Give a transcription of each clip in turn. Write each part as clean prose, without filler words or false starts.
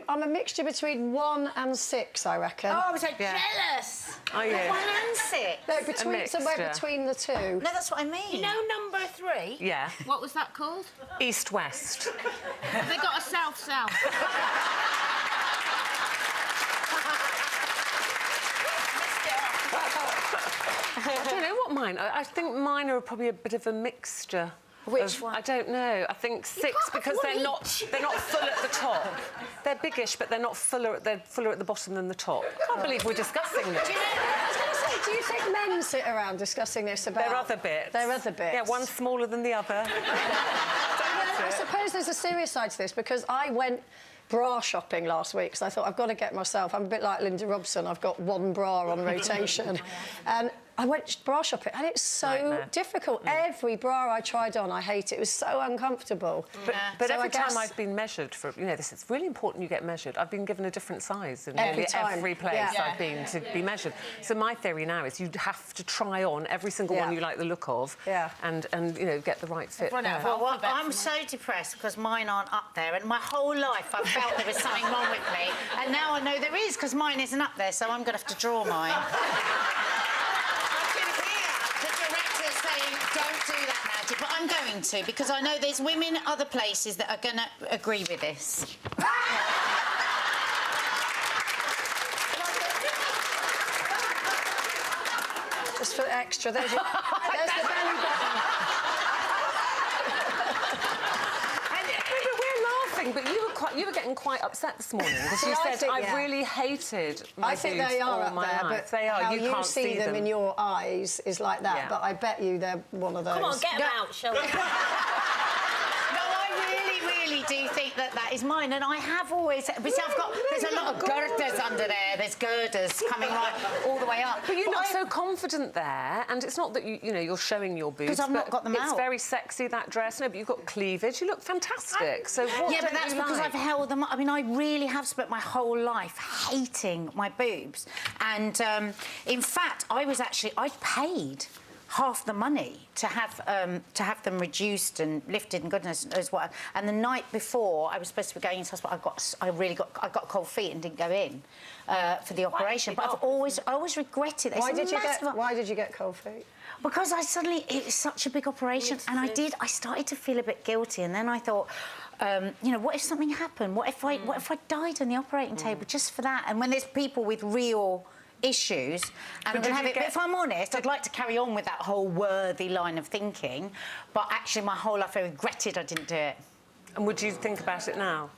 I'm a mixture between 1 and 6, I reckon. Oh, I was so jealous. Are you? 1 and 6. No, somewhere between the two. No, that's what I mean. You know number 3? Yeah. What was that called? East-west. Have they got a south-south? I don't know what mine are. I think mine are probably a bit of a mixture. Which one? I don't know. I think 6 because they're not full at the top. They're biggish, but they're not fuller. They're fuller at the bottom than the top. I can't believe we're discussing this. Do you know, I was going to say, do you think men sit around discussing this about... There are other bits. There are other bits. Yeah, one's smaller than the other. I suppose there's a serious side to this because I went bra shopping last week because I thought I've got to get myself... I'm a bit like Linda Robson. I've got one bra on rotation. And I went bra shopping and it's so difficult. Every bra I tried on, I hate it. It was so uncomfortable. But so every time I've been measured for... You know, it's really important you get measured. I've been given a different size in nearly every place I've been to be measured. So my theory now is you have to try on every single one you like the look of and you know, get the right fit. Well, I'm so depressed because mine aren't up there and my whole life I felt there was something wrong with me and now I know there is because mine isn't up there, so I'm going to have to draw mine. Don't do that, Nadia, but I'm going to because I know there's women at other places that are going to agree with this. Just for extra, there's the belly button. But you were getting quite upset this morning because you said I really hated my boobs they are all my up there, life. but they are. How you can't see them in your eyes is like that. But I bet you they're one of those. Come on, get them out, shall we? I do think that is mine, and I have always... But see, there's a lot of girders under there. There's girders coming right all the way up. But you look so confident there, and it's not that you know you're showing your boobs. Because I've not got them out. It's very sexy, that dress. No, but you've got cleavage. You look fantastic. So what but that's because I've held them up. I mean, I really have spent my whole life hating my boobs, and in fact, I paid half the money to have them reduced and lifted and goodness knows what. And the night before I was supposed to be going into hospital, I got cold feet and didn't go in for the operation. But I always regretted it. Why did you get cold feet? Because it was such a big operation, and I started to feel a bit guilty, and then I thought, you know, what if something happened? What if I died on the operating table just for that? And when there's people with real issues, and I'm going to have it. But if I'm honest, I'd like to carry on with that whole worthy line of thinking, but actually my whole life I regretted I didn't do it. And would you think about it now?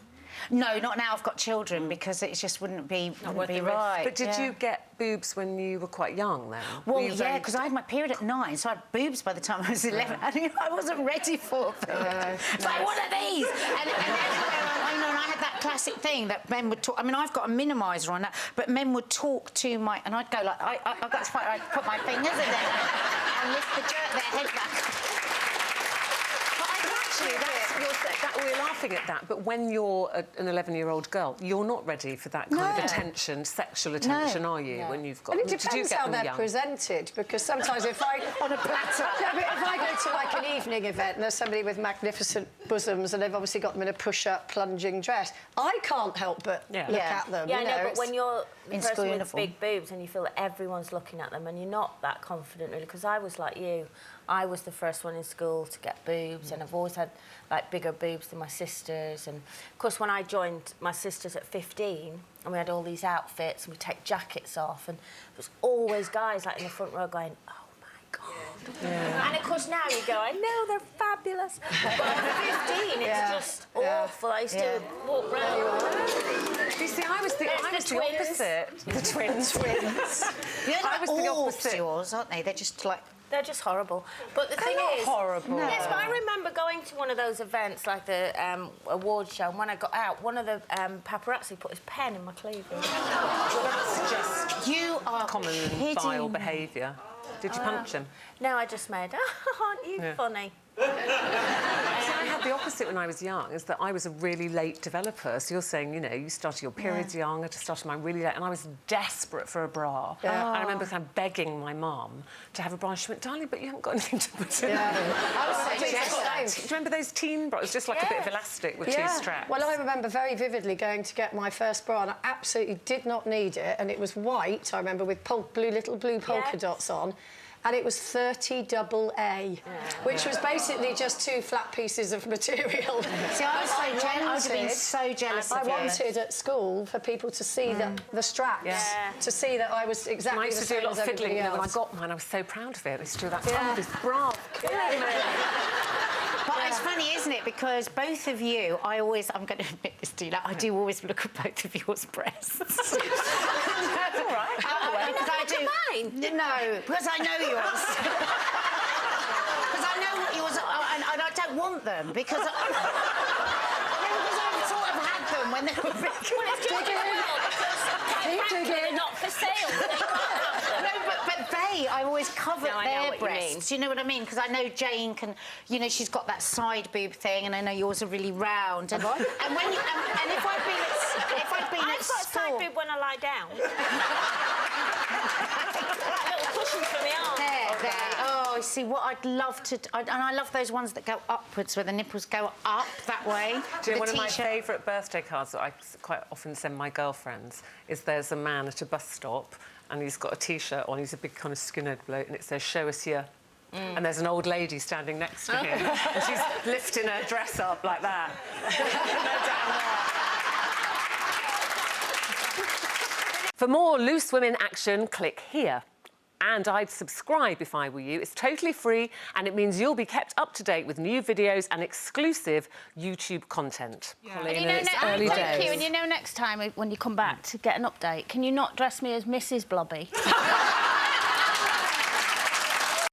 No, not now I've got children, because it just wouldn't be right. But did you get boobs when you were quite young then? Well, yeah, because I had my period at 9, so I had boobs by the time I was 11. I wasn't ready for them. It's like, what are these? And I had that classic thing that men would talk... I mean, I've got a minimiser on that, but men would talk to my... And I'd go like... That's why I'd put my fingers in there and lift the jerk their head back. We're laughing at that, but when you're an 11-year-old girl, you're not ready for that kind of attention, sexual attention, are you? When you've got... And it depends how they're presented, because sometimes if I... on a platter. No, but if I go to, like, an evening event and there's somebody with magnificent bosoms and they've obviously got them in a push-up, plunging dress, I can't help but look at them. Yeah, I know, but when you're the person with uniform. big boobs and you feel that everyone's looking at them and you're not that confident, really, because I was like you. I was the first one in school to get boobs, and I've always had, like, bigger boobs than my sisters. And, of course, when I joined my sisters at 15, and we had all these outfits, and we'd take jackets off, and there was always guys, like, in the front row going, oh, my God. Yeah. And, of course, now you go, I know, they're fabulous. But at 15, it's just awful. I used to walk round. You see, I was the opposite. The twins. Yeah, I was the opposite. Yours, aren't they? They're just, like... They're just horrible. But the thing is... horrible. No. Yes, but I remember going to one of those events, like the awards show, and when I got out, one of the paparazzi put his pen in my cleavage. Well, that's just... You are common vile behaviour. Did you punch him? No, I just made, aren't you funny? I had the opposite when I was young, is that I was a really late developer. So you're saying, you know, you started your periods young, I just started mine really late, and I was desperate for a bra. Yeah. I remember kind of begging my mum to have a bra, and she went, darling, but you haven't got anything to put in. I was Do you remember those teen bras? It was just like a bit of elastic with two straps. Well, I remember very vividly going to get my first bra, and I absolutely did not need it, and it was white, I remember, with little blue polka dots on. And it was 30 double A, which was basically just 2 flat pieces of material. See, I was so jealous. I would have been so jealous of you. I wanted at school for people to see the straps, to see that I was exactly I used the to do same a lot as of fiddling. everybody You know, when I else. got mine, I was so proud of it. I used to do that. Oh, this bra, killing me. But it's funny, isn't it? Because both of you, I'm going to admit this to you, like, I do always look at both of yours breasts. That's all right. Because I do. Mine? No, because I know yours. Because I know what yours are, and I don't want them, because I've sort of had them when they were big. They're not for sale. No, but I always covered their breasts. Do you know what I mean? Because I know Jane can, you know, she's got that side boob thing, and I know yours are really round. And, and if I'd been at I've got a side boob when I lie down. That little cushion for my arm. There. Oh, see, what I'd love to... and I love those ones that go upwards, where the nipples go up that way. Do you know, one of my favourite birthday cards that I quite often send my girlfriends is there's a man at a bus stop and he's got a T-shirt on, he's a big kind of skinhead bloke, and it says, show us your... And there's an old lady standing next to him and she's lifting her dress up like that. For more Loose Women action, click here. And I'd subscribe if I were you. It's totally free, and it means you'll be kept up to date with new videos and exclusive YouTube content. Colleen, You know, it's early thank days. you. And you know, next time when you come back to get an update, can you not dress me as Mrs. Blobby?